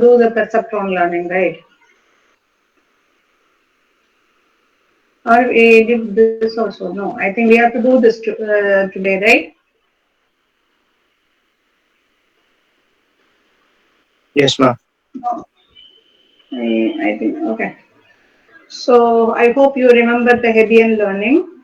do the perceptron learning, right? Or we did this also? No, I think we have to do this today, right? Yes, ma'am. No, I think, okay. So I hope you remember the Hebbian learning.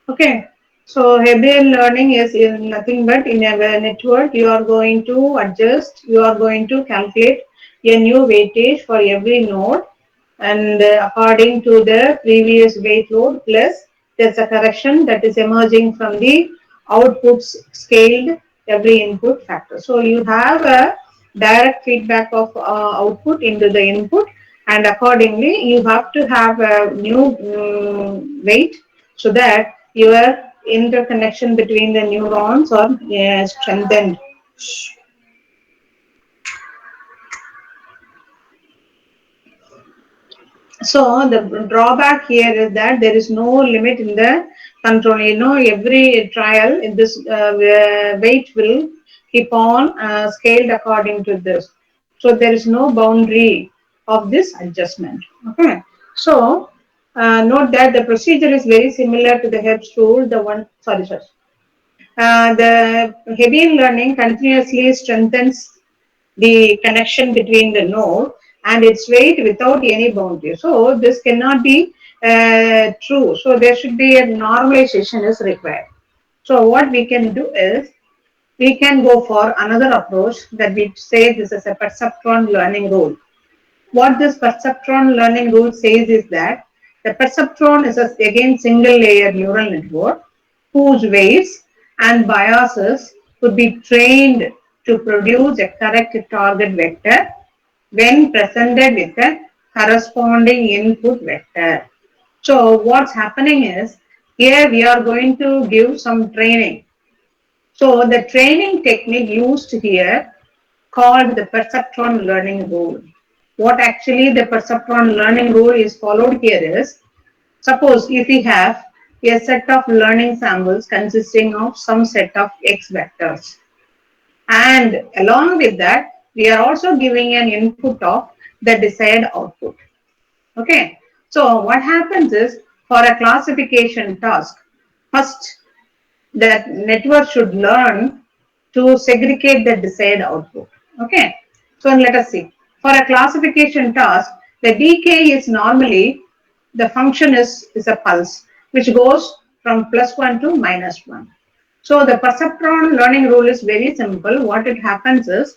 Okay. So Hebbian learning is in nothing but in a network you are going to adjust, you are going to calculate a new weightage for every node, and according to the previous weight load plus there's a correction that is emerging from the outputs scaled every input factor. So you have a direct feedback of output into the input, and accordingly you have to have a new weight so that your interconnection between the neurons are strengthened. So the drawback here is that there is no limit in the control. You know, every trial in this weight will keep on scaled according to this. So there is no boundary of this adjustment. Okay. So note that the procedure is very similar to the Hebb's rule. The one, sorry. The Hebbian learning continuously strengthens the connection between the node and its weight without any boundary. So this cannot be true. So there should be a normalization is required. So what we can do is we can go for another approach that we say this is a perceptron learning rule. What this perceptron learning rule says is that the perceptron is again single layer neural network whose weights and biases could be trained to produce a correct target vector when presented with a corresponding input vector. So what's happening is here we are going to give some training. So the training technique used here called the perceptron learning rule. What actually the perceptron learning rule is followed here is, suppose if we have a set of learning samples consisting of some set of x vectors, and along with that we are also giving an input of the desired output. Okay, so what happens is for a classification task, first that network should learn to segregate the desired output. Okay, so let us see. For a classification task, the decay is normally the function is a pulse which goes from +1 to -1. So the perceptron learning rule is very simple. What it happens is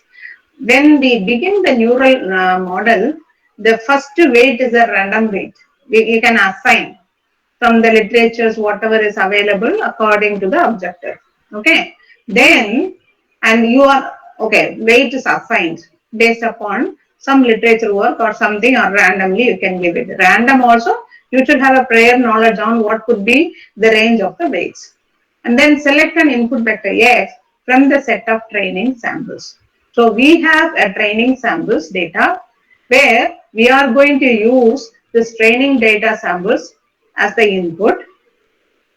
when we begin the neural model, the first weight is a random weight. You can assign from the literatures whatever is available according to the objective. Okay, then and you are okay, weight is assigned based upon some literature work or something, or randomly you can give it. Random also you should have a prior knowledge on what could be the range of the weights, and then select an input vector x from the set of training samples. So we have a training samples data where we are going to use this training data samples as the input.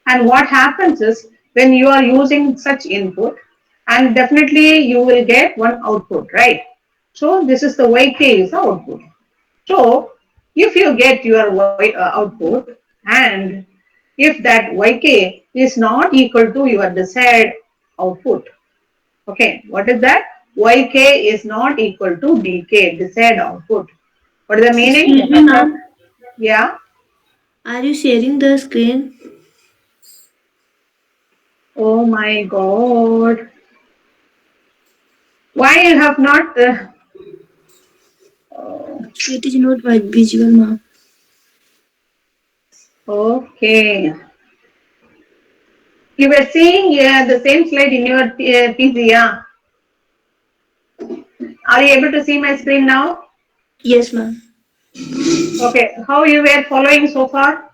And what happens is when you are using such input, and definitely you will get one output, right? So this is the yk is the output. So if you get your output, and if that yk is not equal to your desired output, okay, what is that? Yk is not equal to dk, desired output. What is the meaning? Excuse me, ma'am. Yeah. Are you sharing the screen? Oh my God. Why you have not? It is not visual, ma'am. Okay. You were seeing the same slide in your PC, yeah? Are you able to see my screen now? Yes, ma'am. Okay. How you were following so far?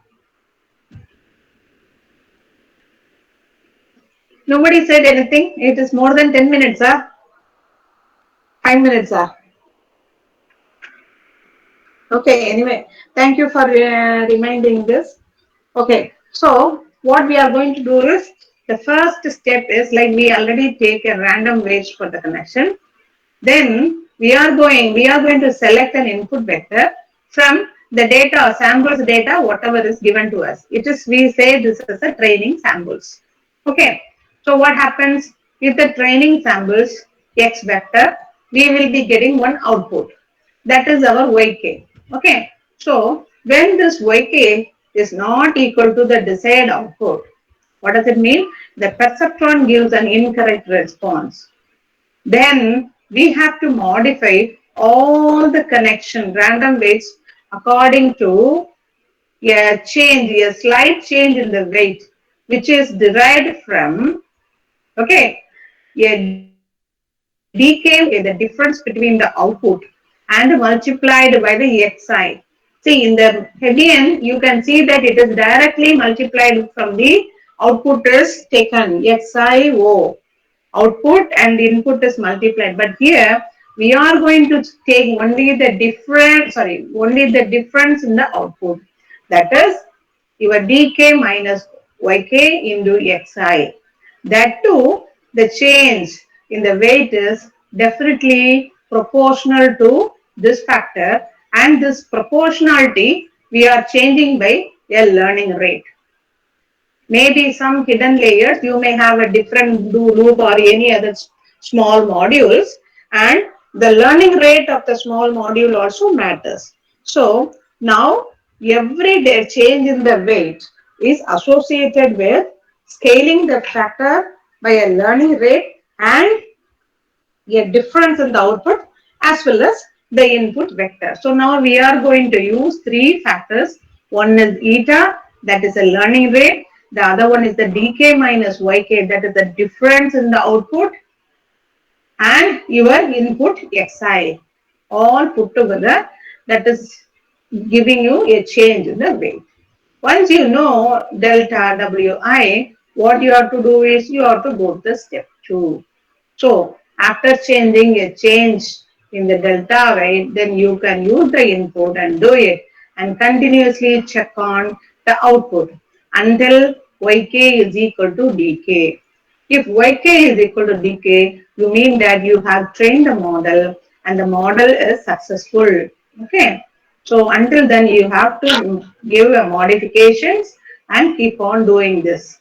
Nobody said anything. It is more than 10 minutes, huh? 5 minutes, huh? Okay. Anyway, thank you for reminding this. Okay. So what we are going to do is the first step is like we already take a random weights for the connection. Then we are going to select an input vector from the data, samples data, whatever is given to us. It is, we say this is a training samples. Okay. So what happens if the training samples X vector, we will be getting one output. That is our Yk. Okay. So when this Yk is not equal to the desired output, what does it mean? The perceptron gives an incorrect response. Then we have to modify all the connection random weights according to a slight change in the weight, which is derived from, okay, a decay, the difference between the output and multiplied by the xi. See, in the Hebbian, you can see that it is directly multiplied from the output is taken, xio. Output and input is multiplied. But here, we are going to take only the only the difference in the output. That is, your dk minus yk into xi. That too, the change in the weight is definitely proportional to this factor, and this proportionality we are changing by a learning rate. Maybe some hidden layers, you may have a different do loop or any other small modules, and the learning rate of the small module also matters. So now every day change in the weight is associated with scaling the factor by a learning rate and a difference in the output as well as the input vector. So now we are going to use three factors. One is eta, that is a learning rate. The other one is the dk minus yk, that is the difference in the output, and your input xi, all put together, that is giving you a change in the weight. Once you know delta wi, what you have to do is you have to go to the step 2. So after changing a change in the delta weight, then you can use the input and do it and continuously check on the output until yk is equal to dk. If yk is equal to dk, you mean that you have trained the model and the model is successful. Okay. So until then you have to give a modifications and keep on doing this.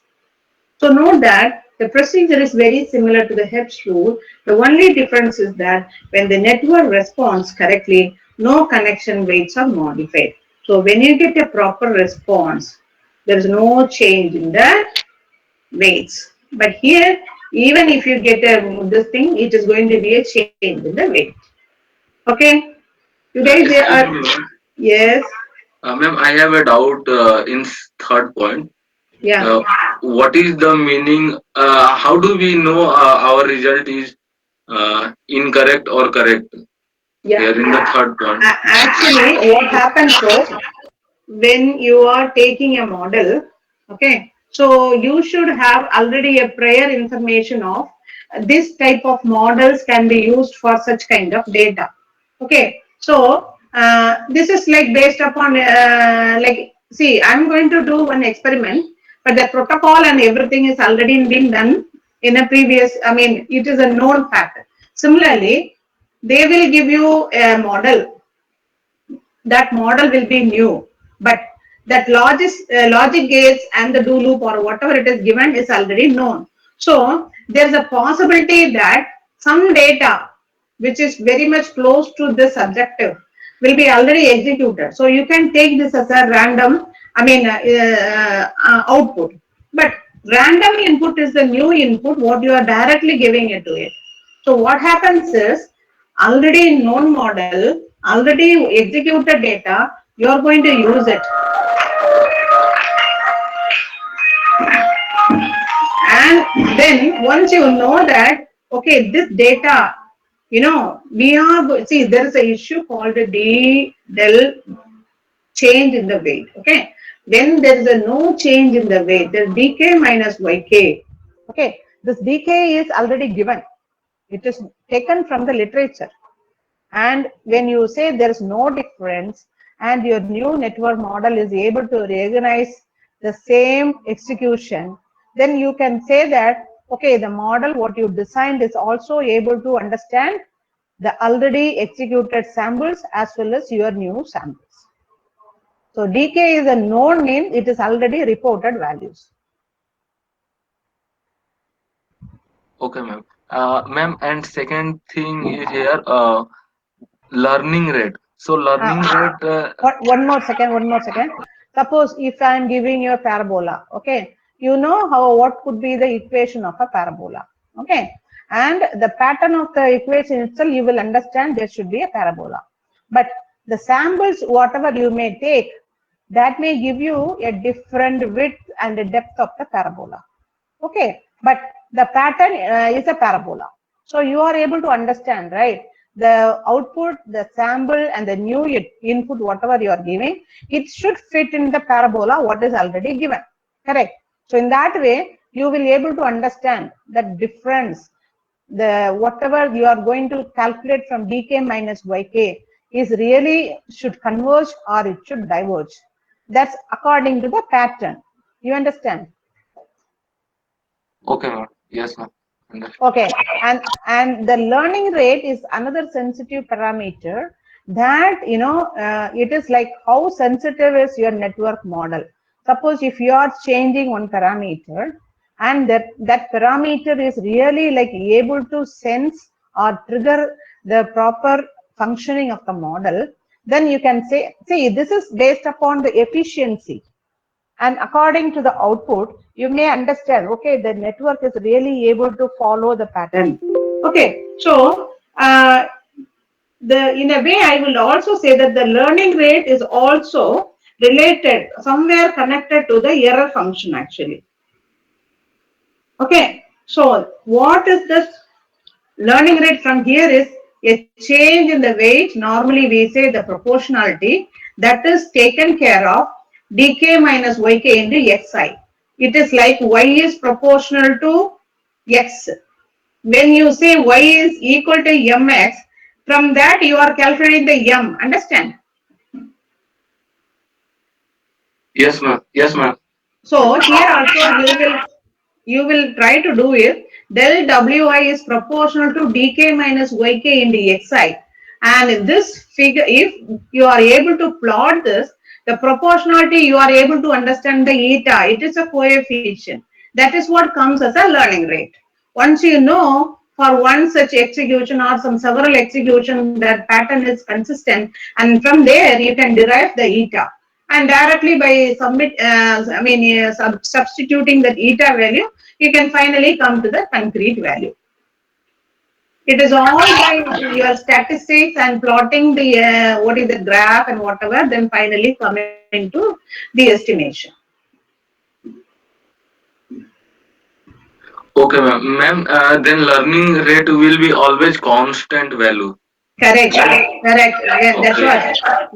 So note that the procedure is very similar to the Hebs rule. The only difference is that when the network responds correctly, no connection weights are modified. So when you get a proper response, there is no change in the weights. But here, even if you get this thing, it is going to be a change in the weight. Okay? You guys Excuse are, me, ma'am. yes, Ma'am, I have a doubt in third point. yeah. What is the meaning? How do we know our result is incorrect or correct? Yeah. Here in the third point. Actually, what happens is when you are taking a model, okay, so you should have already a prior information of this type of models can be used for such kind of data. Okay, so this is like based upon like, see, I'm going to do one experiment, but the protocol and everything is already been done in a previous, I mean, it is a known fact. Similarly, they will give you a model. That model will be new, but that logic gates and the do loop or whatever it is given is already known. So there's a possibility that some data which is very much close to this objective will be already executed. So you can take this as a random, I mean output, but random input is the new input what you are directly giving it to it. So what happens is already known model, already executed data, you are going to use it. And then once you know that, okay, this data, we are, see, there is an issue called a D del change in the weight. Okay. When there is a no change in the weight, there is dk minus yk. Okay. This dk is already given. It is taken from the literature. And when you say there is no difference and your new network model is able to recognize the same execution, then you can say that, okay, the model what you designed is also able to understand the already executed samples as well as your new samples. So DK is a known name, it is already reported values. Okay, ma'am. Ma'am, and second thing is here, learning rate. So learning rate. One more second. Suppose if I am giving you a parabola, okay, you know what could be the equation of a parabola, okay, and the pattern of the equation itself you will understand there should be a parabola. But the samples, whatever you may take, that may give you a different width and the depth of the parabola. Okay, but the pattern is a parabola. So you are able to understand, right? The output, the sample, and the new input, whatever you are giving, it should fit in the parabola what is already given. Correct. So in that way, you will be able to understand the difference. The whatever you are going to calculate from dk minus yk is really should converge or it should diverge. That's according to the pattern. You understand? Okay, ma'am. Yes, ma'am. Understood. Okay, and the learning rate is another sensitive parameter that it is like how sensitive is your network model. Suppose if you are changing one parameter and that parameter is really like able to sense or trigger the proper functioning of the model, then you can say, see, this is based upon the efficiency. And according to the output, you may understand, okay, the network is really able to follow the pattern. Okay, so in a way, I will also say that the learning rate is also related, somewhere connected to the error function actually. Okay, so what is this learning rate from here is a change in the weight. Normally we say the proportionality that is taken care of dk minus yk into xi. It is like y is proportional to x. When you say y is equal to mx, from that you are calculating the m. Understand? Yes, ma'am. Yes, ma'am. So here also you will try to do it. Del wi is proportional to dk minus yk into xi. And this figure, if you are able to plot this, the proportionality you are able to understand the eta. It is a coefficient. That is what comes as a learning rate. Once you know for one such execution or some several execution that pattern is consistent, and from there you can derive the eta. And directly by substituting that eta value, you can finally come to the concrete value. It is all by your statistics and plotting the what is the graph and whatever, then finally coming to the estimation. Okay, ma'am. Ma'am, then learning rate will be always constant value. Correct. That's Okay. what.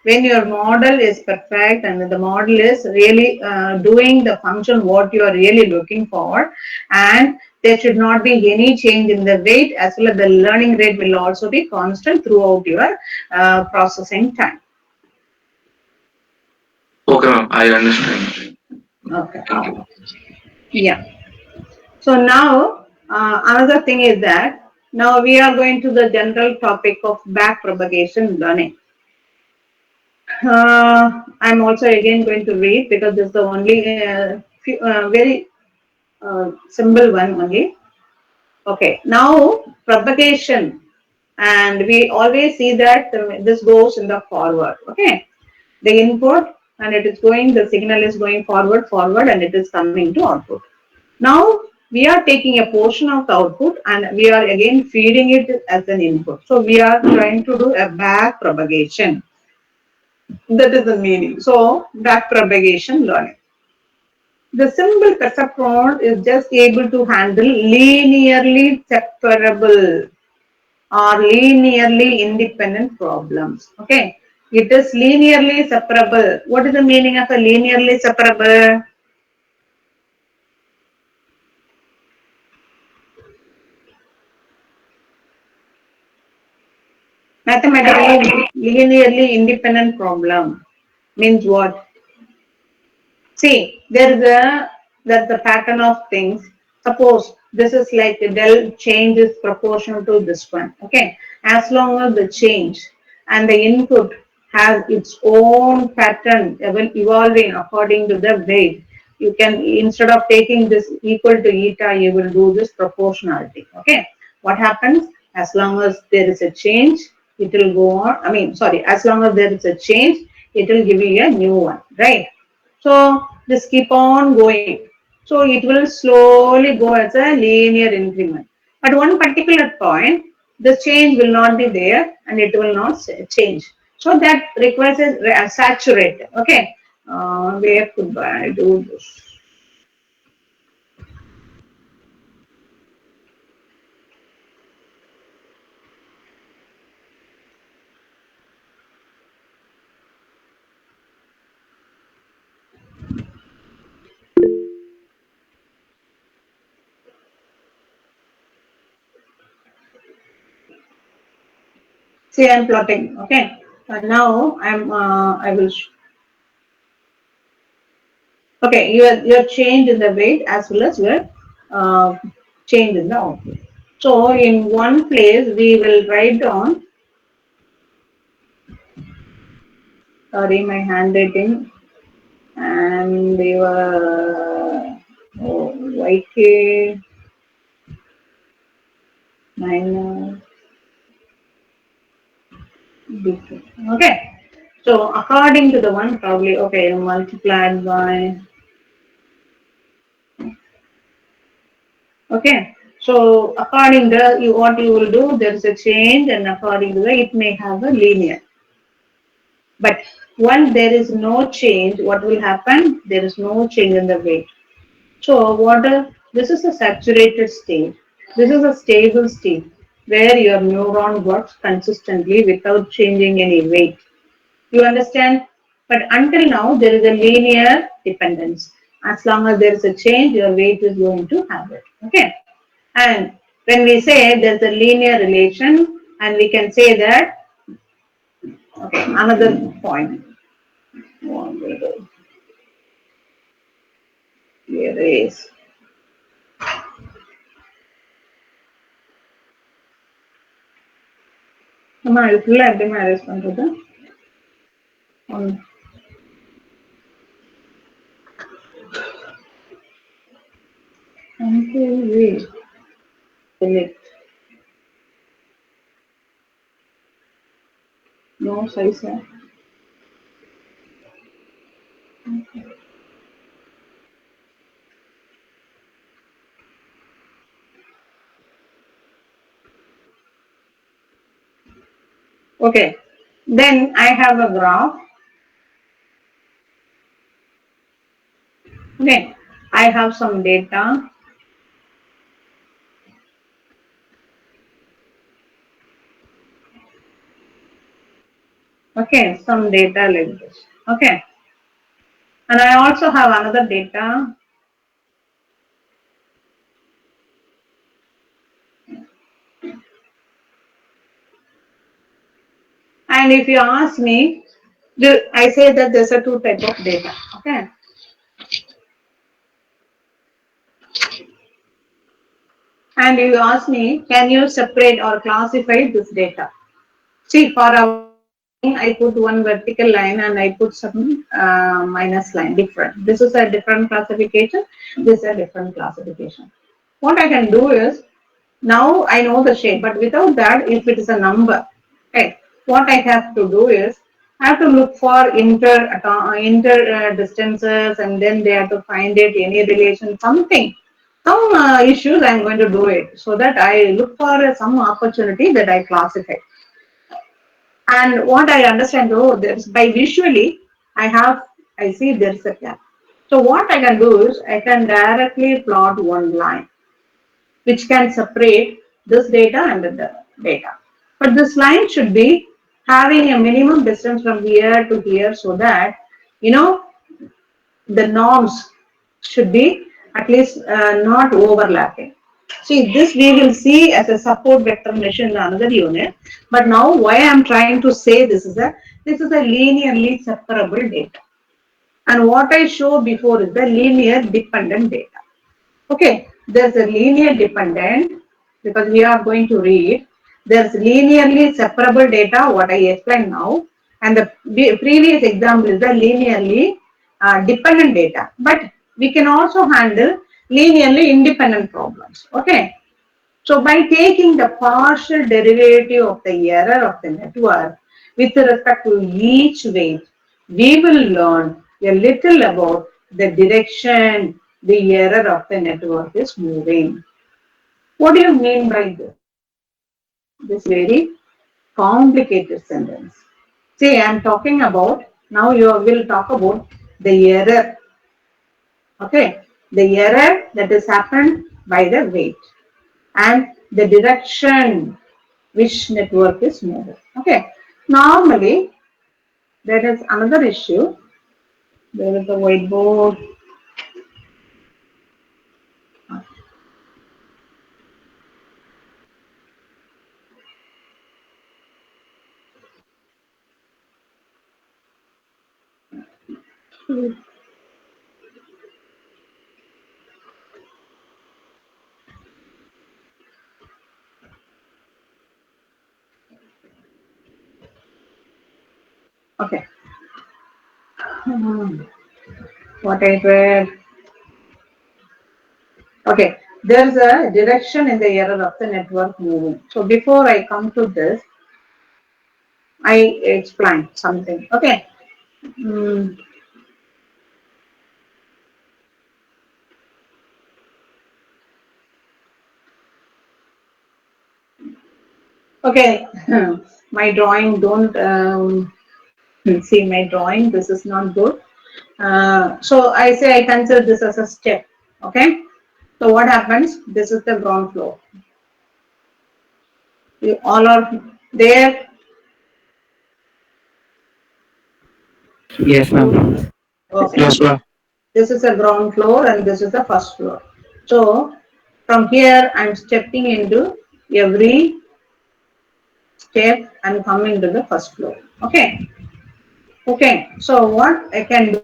When your model is perfect and the model is really doing the function what you are really looking for, and there should not be any change in the weight, as well as the learning rate will also be constant throughout your processing time. Okay, ma'am. I understand. Okay. Thank you. Yeah. So now another thing is that now we are going to the general topic of backpropagation learning. I'm also again going to read because this is the only very simple one only. Okay, now propagation, and we always see that this goes in the forward. Okay, the input and it is going, the signal is going forward, and it is coming to output. Now we are taking a portion of the output and we are again feeding it as an input. So we are trying to do a back propagation. That is the meaning. So back propagation learning. The simple perceptron is just able to handle linearly separable or linearly independent problems. Okay. It is linearly separable. What is the meaning of a linearly separable? Mathematically, linearly independent problem means what? See, there's a pattern of things. Suppose this is like the del change is proportional to this one. Okay, as long as the change and the input has its own pattern evolving according to the weight, you can, instead of taking this equal to eta, you will do this proportionality. Okay, what happens? As long as there is a change, it will go on. I mean, sorry, as long as there is a change, it will give you a new one, right? So this keep on going. So it will slowly go as a linear increment. At one particular point, the change will not be there and it will not change. So that requires a saturate. Okay. Where could I do this? See, I'm plotting. Okay. Now I will. Okay, your change in the weight as well as your uh, change in the output. So in one place we will write down. Sorry, my handwriting and your YK minus BK. Okay. So according to the one probably okay multiplied by okay. So according to you what you will do, there is a change and according to that it may have a linear. But once there is no change, what will happen? There is no change in the weight. So water, this is a saturated state. This is a stable state where your neuron works consistently without changing any weight. You understand? But until now, there is a linear dependence. As long as there is a change, your weight is going to have it. Okay? And when we say there's a linear relation, and we can say that, okay, another point. One will go. Here is. அம்மா இது ஃபுல்லா எப்படிமா arrange பண்றது until we select no size. Okay, then I have a graph. Okay, I have some data. Okay, some data like this. Okay, and I also have another data. And if you ask me, I say that there's a two type of data. Okay. And you ask me, can you separate or classify this data? See, for our I put one vertical line and I put some minus line different. This is a different classification. This is a different classification. What I can do is, now I know the shape, but without that, if it is a number, okay, what I have to do is, I have to look for inter distances and then they have to find it, any relation, something. Some issues I am going to do it so that I look for some opportunity that I classify. And what I understand, oh, there's by visually, I see there's a gap. So what I can do is, I can directly plot one line, which can separate this data and the data. But this line should be having a minimum distance from here to here so that, you know, the norms should be at least not overlapping. See, this we will see as a support vector measure in another unit. But now, why I am trying to say this is a linearly separable data. And what I show before is the linear dependent data. Okay. there's a linear dependent, because we are going to read, there's linearly separable data, what I explained now, and the previous example is the linearly dependent data. But we can also handle linearly independent problems. Okay. So by taking the partial derivative of the error of the network with respect to each weight, we will learn a little about the direction the error of the network is moving. What do you mean by this? This is very complicated sentence. See, I am talking about, now you will talk about the error. Okay, the error that is happened by the weight and the direction which network is moving. Okay, normally there is another issue. There is a whiteboard. Okay. What I read. Okay, there's a direction in the error of the network moving. So before I come to this, I explain something. Okay. Mm, okay. My drawing, don't see my drawing. This is not good. So I say I consider this as a step. Okay. So what happens? This is the ground floor. You all are there. Yes, ma'am. Okay. Yes, ma'am. This is a ground floor and this is the first floor. So from here I'm stepping into every step and coming to the first floor. Okay. Okay. So what I can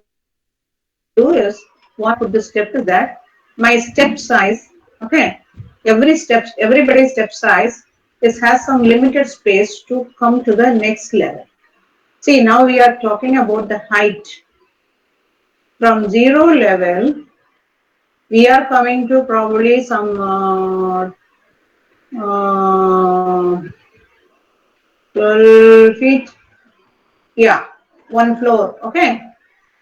do is, what I put the step is that my step size, okay, everybody's step size is has some limited space to come to the next level. See, now we are talking about the height. From zero level, we are coming to probably some uh, 12 feet. Yeah, one floor. Okay.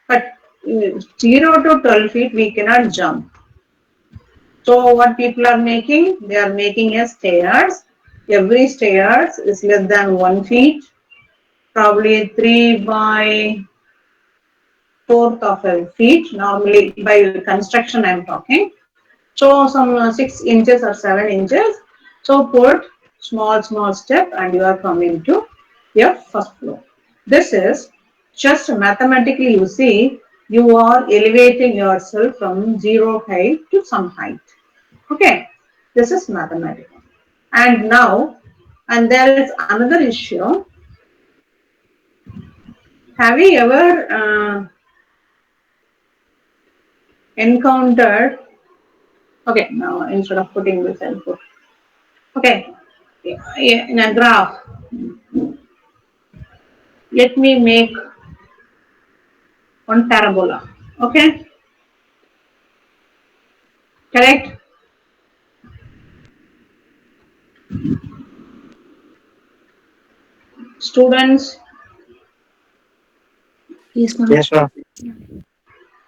But 0 to 12 feet, we cannot jump. So what people are making? They are making a stairs. Every stairs is less than 1 feet, probably 3 by fourth of a feet. Normally by construction I am talking. So some 6 inches or 7 inches. So put small step and you are coming to your first floor. This is just mathematically, you see, you are elevating yourself from zero height to some height. Okay, this is mathematical. And now, and there is another issue. Have you ever encountered? Okay, now instead of putting this, I'll put. Okay, in a graph, let me make one parabola. Okay, correct? Students, Yes, ma'am. Yes, ma'am.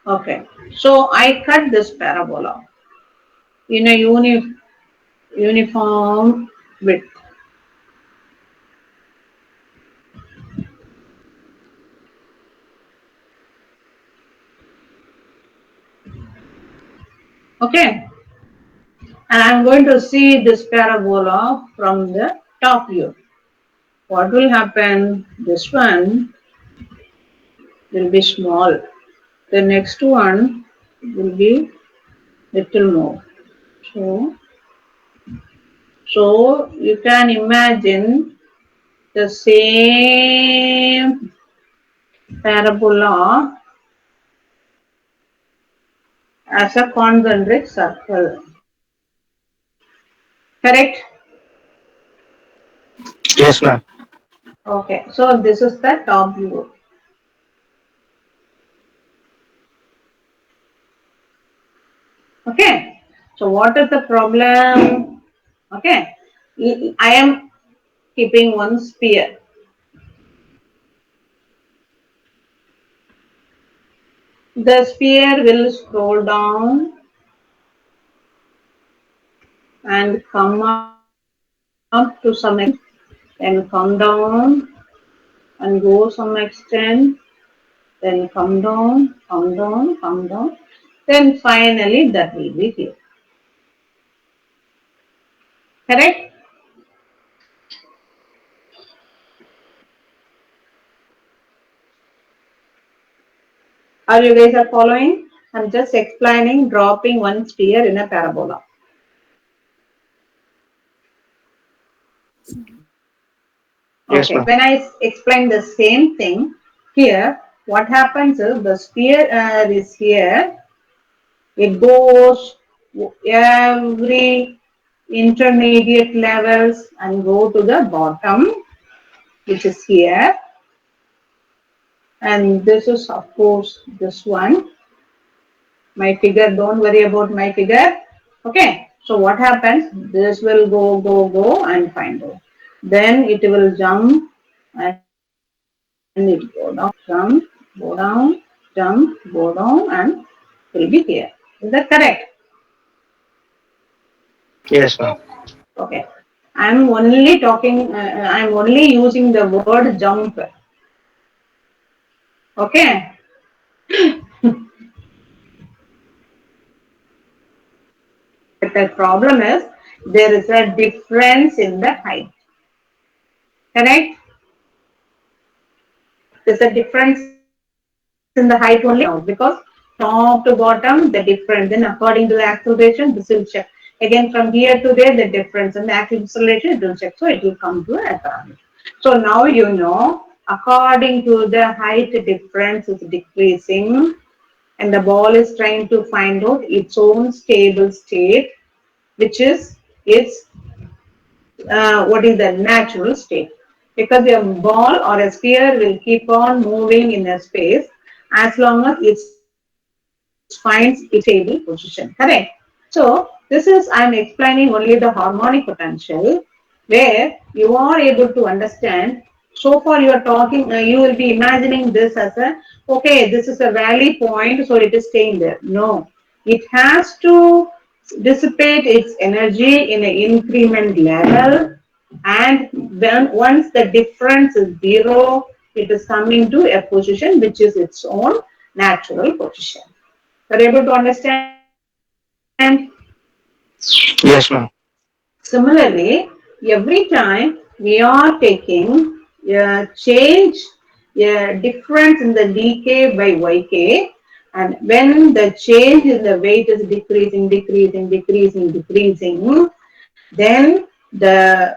okay. So I cut this parabola in a uniform width. Okay, and I'm going to see this parabola from the top view. What will happen? This one will be small. The next one will be little more. So, so you can imagine the same parabola as a concentric circle. Correct? Yes, ma'am. Okay, so this is the top view. Okay, so what is the problem? Okay, I am keeping one sphere. The sphere will scroll down and come up to some extent, then come down and go some extent, then come down, then finally that will be here. Correct? Are you guys are following? I'm just explaining dropping one sphere in a parabola. Yes, Okay, ma'am. when I explain the same thing here, what happens is the sphere is here. It goes every intermediate levels and go to the bottom, which is here. And this is of course this one. My figure, don't worry about my figure. Okay, so what happens? This will go and find out. Then it will jump and it go down, jump, go down and will be here. Is that correct? Yes, ma'am. Okay. I'm only talking, I'm only using the word jump. Okay. But the problem is there is a difference in the height. Correct? There's a difference in the height only now because top to bottom the difference. Then according to the acceleration, this will check. Again from here to there the difference in the acceleration it will check. So it will come to a parameter. So now you know according to the height difference is decreasing and the ball is trying to find out its own stable state, which is its what is the natural state, because a ball or a sphere will keep on moving in a space as long as it finds its stable position. Correct? So this is, I'm explaining only the harmonic potential where you are able to understand. So far you are talking, you will be imagining this as a, okay, this is a valley point, so it is staying there. No, it has to dissipate its energy in an increment level, and then once the difference is zero, it is coming to a position which is its own natural position. Are you able to understand? Yes, ma'am. Similarly, every time we are taking a change, a difference in the dk by yk, and when the change in the weight is decreasing, then the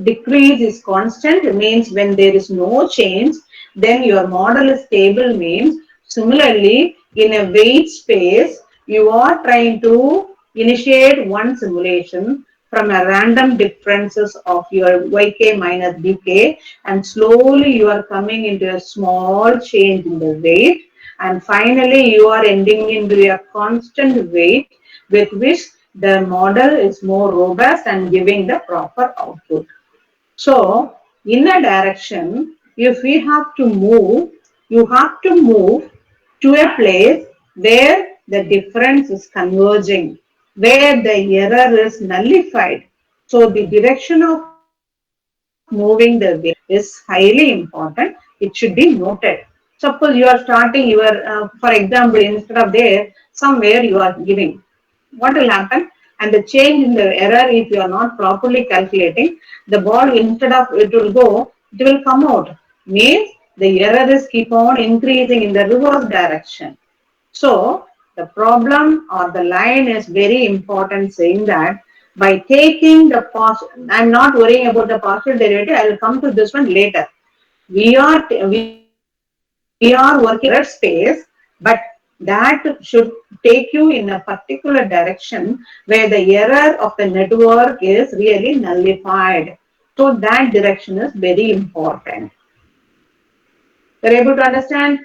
decrease is constant, means when there is no change, then your model is stable, means similarly in a weight space you are trying to initiate one simulation from a random differences of your yk minus dk, and slowly you are coming into a small change in the weight, and finally you are ending into a constant weight with which the model is more robust and giving the proper output. So, in a direction, if we have to move, you have to move to a place where the difference is converging, where the error is nullified. So, the direction of moving the wave is highly important. It should be noted. Suppose you are starting your, for example, instead of there, somewhere you are giving, what will happen? And the change in the error, if you are not properly calculating, the ball instead of it will go, it will come out. Means the error is keep on increasing in the reverse direction. So the problem or the line is very important, saying that by taking the I'm not worrying about the partial derivative. I will come to this one later. We are working in error space, but that should take you in a particular direction where the error of the network is really nullified. So that direction is very important. You're able to understand?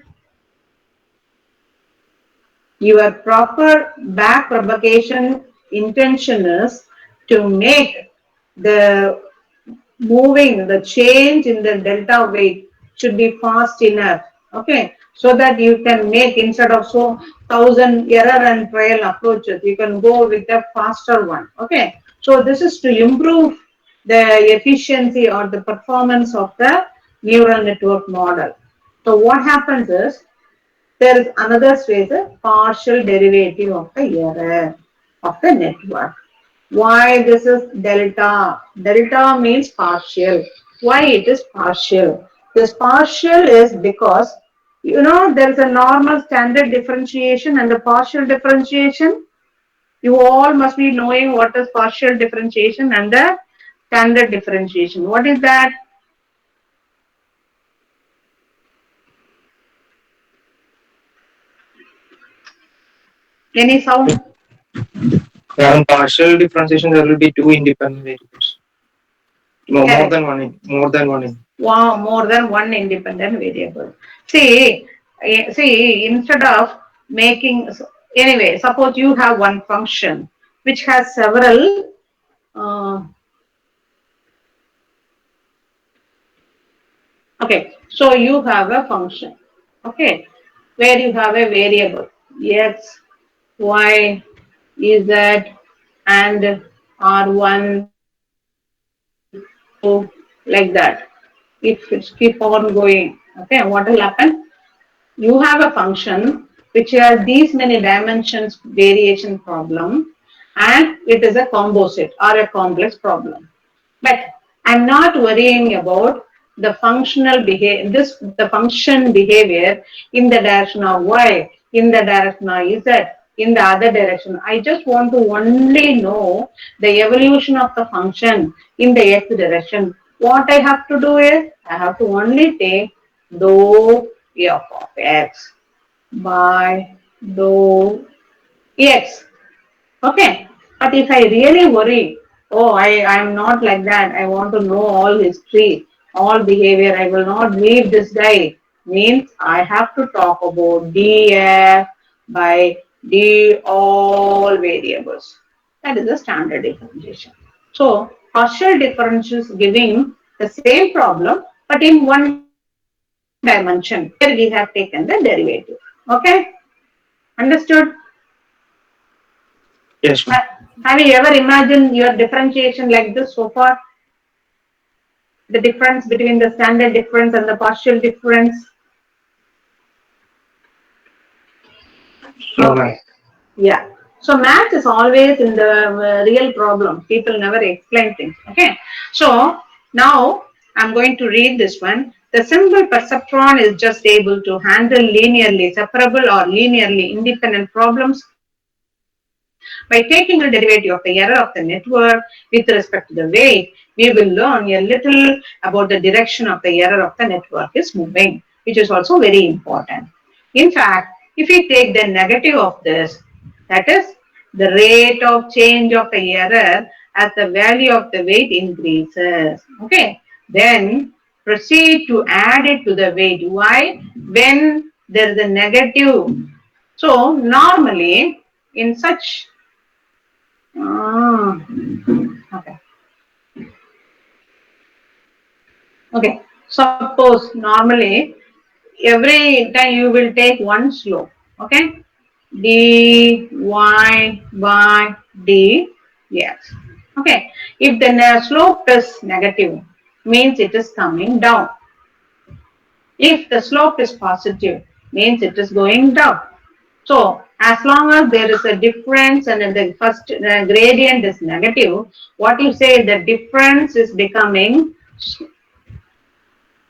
Your proper back propagation intention is to make the the change in the delta weight should be fast enough, okay, so that you can make, instead of 1,000 error and trial approaches, you can go with a faster one, okay. So this is to improve the efficiency or the performance of the neural network model. So what happens is, there is another space, a partial derivative of the error of the network. Why this is delta? Delta means partial. Why it is partial? This partial is because, there is a normal standard differentiation and the partial differentiation. You all must be knowing what is partial differentiation and the standard differentiation. What is that? Any sound? In partial differentiation, there will be two independent variables. More than one. More than one. Wow, more than one independent variable. See, instead of making, anyway, suppose you have one function which has several, okay, so you have a function, okay, where you have a variable x, y, z, and r1, r2, like that. If it's keep on going, okay, what will happen? You have a function which has these many dimensions variation problem, and it is a composite or a complex problem. But I'm not worrying about the functional behavior, the function behavior in the direction of y, in the direction of z, in the other direction. I just want to only know the evolution of the function in the x direction. What I have to do is, I have to only take dou f of x by dou x. Okay. But if I really worry, oh, I am not like that. I want to know all history, all behavior. I will not leave this guy. Means I have to talk about df by d all variables. That is the standard differentiation. So partial differentials giving the same problem, but in one dimension. Here we have taken the derivative. Okay? Understood? Yes, ma'am. Have you ever imagined your differentiation like this so far? The difference between the standard difference and the partial difference? No, ma'am. Yeah. So math is always in the real problem. People never explain things. Okay. So now I'm going to read this one. The simple perceptron is just able to handle linearly separable or linearly independent problems by taking the derivative of the error of the network with respect to the weight. We will learn a little about the direction of the error of the network is moving, which is also very important. In fact, if we take the negative of this, that is the rate of change of the error as the value of the weight increases, okay, then proceed to add it to the weight. Why? When there is a negative. So normally in such, okay, okay, suppose normally every time you will take one slope, okay, dy by dx. Okay, if the slope is negative, means it is coming down. If the slope is positive, means it is going down. So as long as there is a difference and the first gradient is negative, what you say, the difference is becoming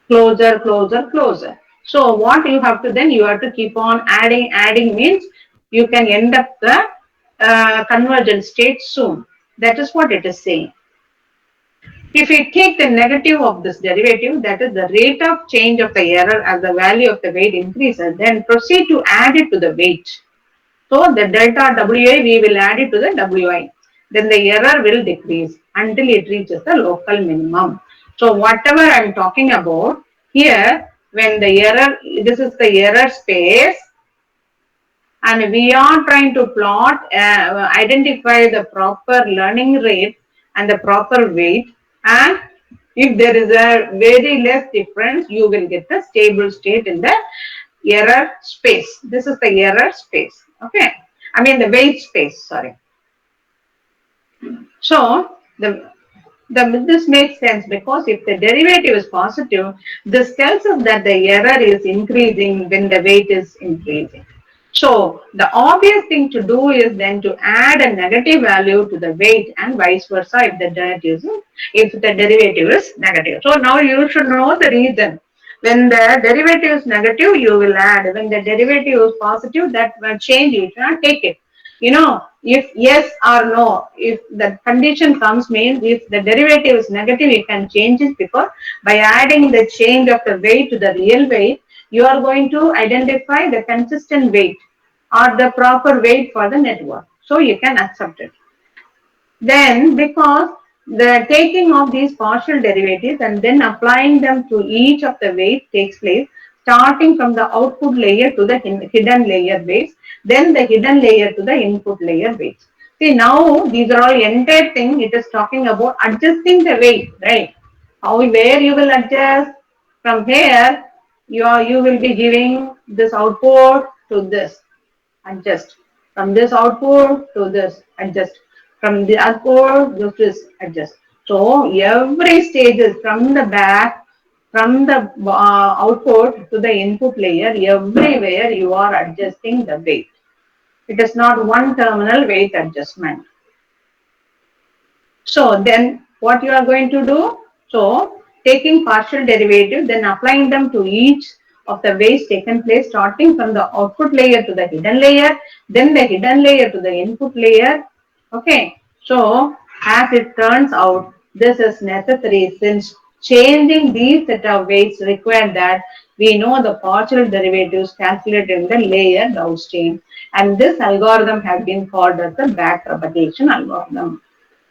closer, closer, closer. So what you have to then, you have to keep on adding. Adding means you can end up the convergent state soon. That is what it is saying. If we take the negative of this derivative, that is the rate of change of the error as the value of the weight increases, then proceed to add it to the weight. So the delta WI, we will add it to the WI. Then the error will decrease until it reaches the local minimum. So whatever I am talking about here, when the error, this is the error space, and we are trying to plot, identify the proper learning rate and the proper weight, and if there is a very less difference, you will get the stable state in the error space. This is the error space. Okay, I mean the weight space, sorry. So this makes sense, because if the derivative is positive, this tells us that the error is increasing when the weight is increasing. So the obvious thing to do is then to add a negative value to the weight and vice versa if the derivative is negative. So now you should know the reason. When the derivative is negative, you will add. When the derivative is positive, that will change, you cannot take it. If yes or no, if the condition comes, means if the derivative is negative, you can change it, because by adding the change of the weight to the real weight, you are going to identify the consistent weight or the proper weight for the network. So you can accept it. Then, because the taking of these partial derivatives and then applying them to each of the weights takes place, starting from the output layer to the hidden layer weights, then the hidden layer to the input layer weights. See, now these are all entire thing. It is talking about adjusting the weight, right? Where you will adjust from here, you will be giving this output to this, adjust. From this output to this, adjust. From the output to this, adjust. So every stage is from the back, from the output to the input layer, everywhere you are adjusting the weight. It is not one terminal weight adjustment. So then what you are going to do? So taking partial derivative, then applying them to each of the weights taken place, starting from the output layer to the hidden layer, then the hidden layer to the input layer. Okay. So as it turns out, this is necessary, since changing these set of weights require that we know the partial derivatives calculated in the layer downstream. And this algorithm has been called as the backpropagation algorithm.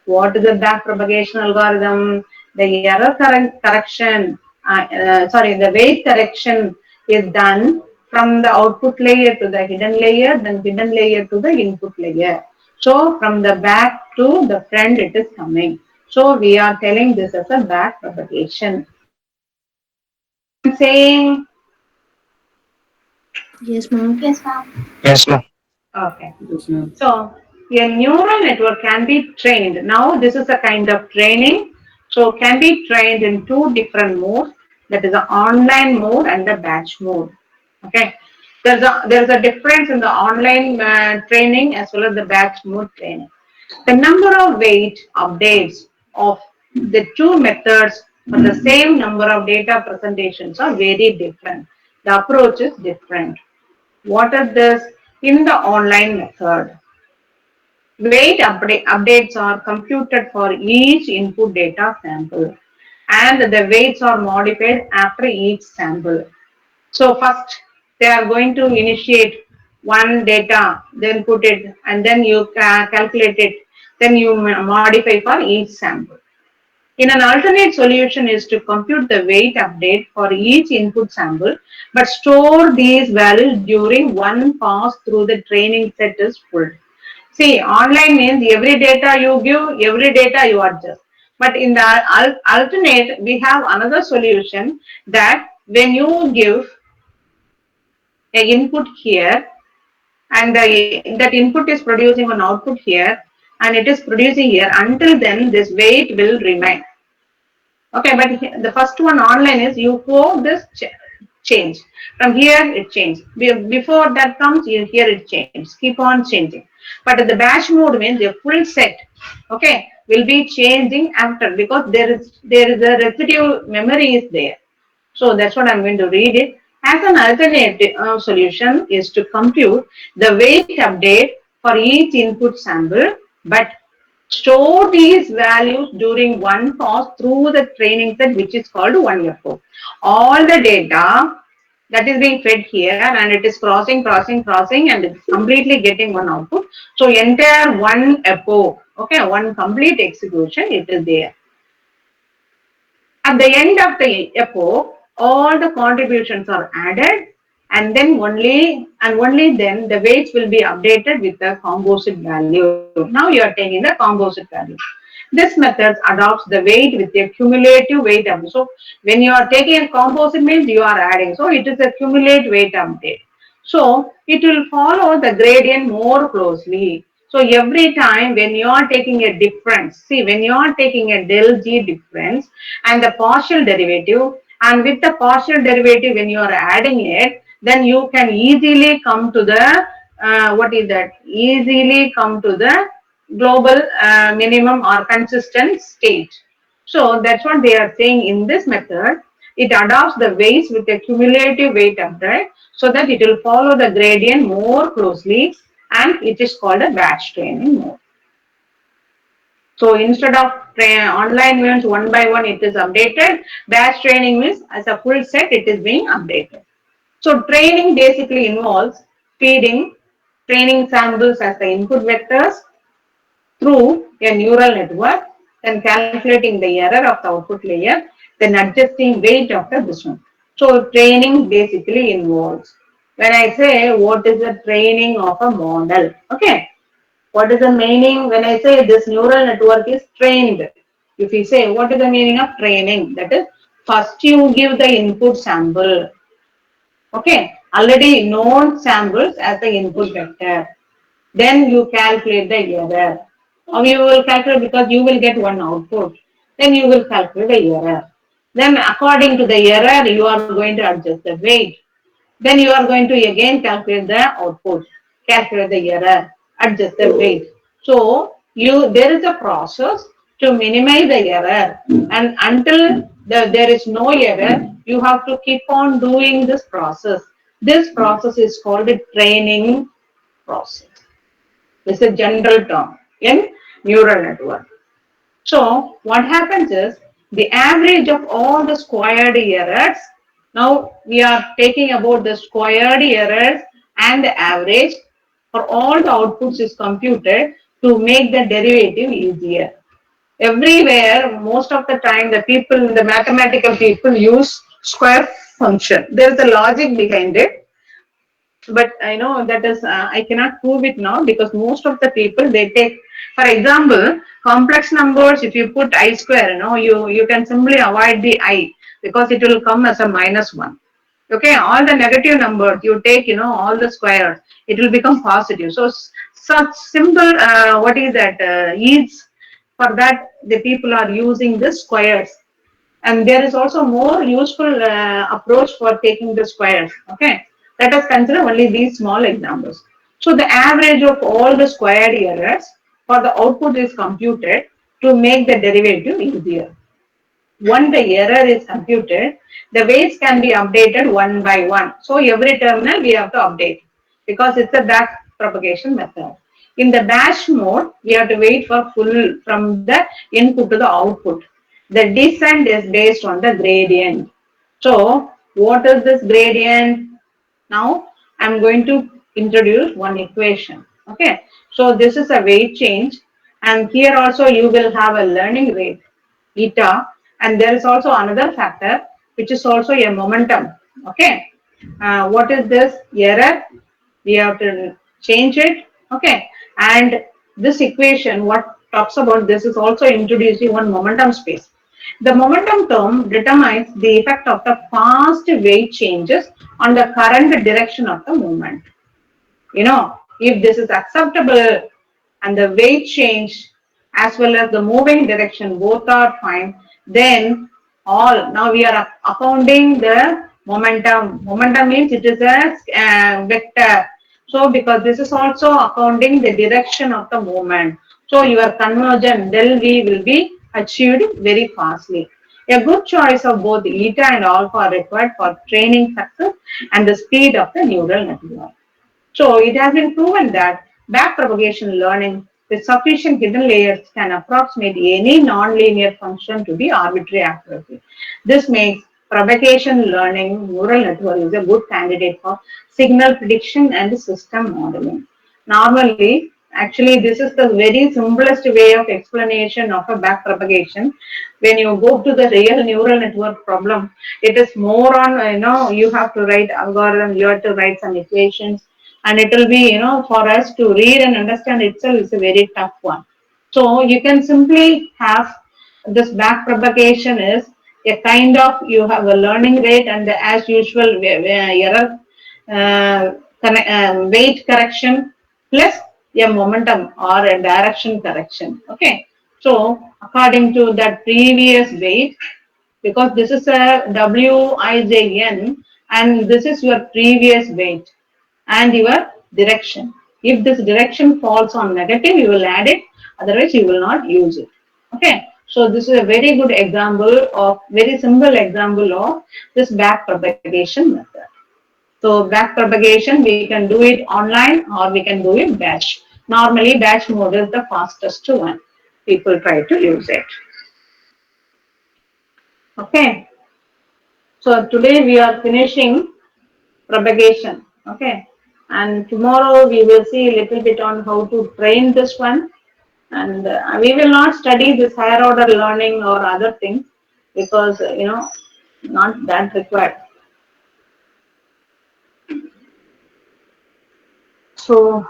What is the backpropagation algorithm? The error correction, the weight correction is done from the output layer to the hidden layer, then hidden layer to the input layer. So from the back to the front it is coming. So we are telling this as a backpropagation. I'm saying, Yes, ma'am. Yes, ma'am. okay. So a neural network can be trained. Now this is a kind of training. So can be trained in two different modes. That is the online mode and the batch mode. Okay. There's a difference in the online training as well as the batch mode training. The number of weight updates of the two methods for the same number of data presentations are very different. The approach is different. What is this? In the online method, weight updates are computed for each input data sample, and the weights are modified after each sample. So first they are going to initiate one data, then put it, and then you calculate it, then you modify for each sample. In an alternate solution is to compute the weight update for each input sample, but store these values during one pass through the training set is full. See, online means every data you give, every data you adjust. But in the alternate, we have another solution that when you give a input here, and that input is producing an output here, and it is producing here, until then this weight will remain. Okay, but the first one online is you go this change. From here it changes. Before that comes, here it changes. Keep on changing. But the batch mode means a full set, okay, will be changing after, because there is a residue memory is there. So that's what I'm going to read it. As an alternative solution is to compute the weight update for each input sample, but store these values during one pass through the training set, which is called 1FO. All the data that is being fed here and it is crossing and it's completely getting one output. So entire 1FO, okay, one complete execution, it is there. At the end of the FO, all the contributions are added and then only then the weights will be updated with the composite value. Now you are taking the composite value. This method adopts the weight with a cumulative weight update. So when you are taking a composite means you are adding. So it is a cumulative weight update. So it will follow the gradient more closely. So every time when you are taking a difference, see when you are taking a del G difference and the partial derivative, and with the partial derivative when you are adding it, then you can easily come to the what is that? Easily come to the global minimum or consistent state. So that's what they are saying in this method. It adopts the weights with a cumulative weight update so that it will follow the gradient more closely and it is called a batch training mode. So instead of online means one by one it is updated, batch training means as a full set it is being updated. So training basically involves feeding training samples as the input vectors through a neural network, then calculating the error of the output layer, then adjusting weight of the system. So training basically involves. When I say what is the training of a model, okay, what is the meaning when I say this neural network is trained? If you say what is the meaning of training, that is first you give the input sample, okay, already known samples as the input vector. Then you calculate the error. Or you will calculate because you will get one output. Then you will calculate the error. Then according to the error, you are going to adjust the weight. Then you are going to again calculate the output, calculate the error, adjust the weight. So there is a process to minimize the error, and until there is no error, you have to keep on doing this process. This process is called a training process. It's a general term in neural network. So what happens is the average of all the squared errors. Now we are taking about the squared errors and the average for all the outputs is computed to make the derivative easier. Everywhere, most of the time, the mathematical people use square function. There is a logic behind it, but I know that is I cannot prove it now because most of the people they take, for example, complex numbers. If you put I square, you can simply avoid the I because it will come as a -1. Okay, all the negative numbers you take, all the squares, it will become positive. So such simple what is that ease, for that the people are using the squares, and there is also more useful approach for taking the squares. Okay, let us consider only these small examples. So the average of all the squared errors for the output is computed to make the derivative easier. Once the error is computed, the weights can be updated one by one. So every terminal we have to update because it's a back propagation method. In the batch mode, we have to wait for full from the input to the output. The descent is based on the gradient. So what is this gradient? Now I'm going to introduce one equation. Okay. So this is a weight change, and here also you will have a learning rate eta, and there is also another factor which is also a momentum. Okay, what is this error? We have to change it. Okay, and this equation what talks about this is also introducing one momentum space. The momentum term determines the effect of the fast weight changes on the current direction of the movement. If this is acceptable and the weight change as well as the moving direction both are fine, then now we are accounting the momentum. Momentum means it is a vector. So because this is also accounting the direction of the movement. So your conversion del V will be achieved very fastly. A good choice of both eta and alpha are required for training success and the speed of the neural network. So it has been proven that backpropagation learning with sufficient hidden layers can approximate any non-linear function to the arbitrary accuracy. This makes propagation learning neural network is a good candidate for signal prediction and system modeling. Normally, actually, this is the very simplest way of explanation of a backpropagation. When you go to the real neural network problem, it is more on, you have to write algorithm, you have to write some equations, and it will be, for us to read and understand itself is a very tough one. So you can simply have this backpropagation is a kind of, you have a learning rate and as usual error weight correction plus a momentum or a direction correction. Okay. So according to that previous weight, because this is a WIJN and this is your previous weight and your direction. If this direction falls on negative, you will add it, otherwise you will not use it. Okay. So this is a very good example of, very simple example of this backpropagation method. So backpropagation, we can do it online or we can do it batch. Normally batch mode is the fastest one. People try to use it. Okay. So today we are finishing propagation. Okay. And tomorrow we will see a little bit on how to train this one. And we will not study this higher order learning or other things because, not that required. So,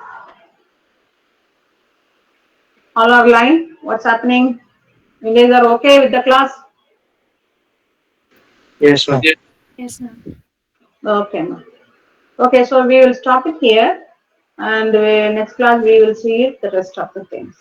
all are line. What's happening? You guys are okay with the class? Yes, ma'am. Yes, ma'am. Okay, ma'am. Okay, so we will stop it here, and next class we will see the rest of the things.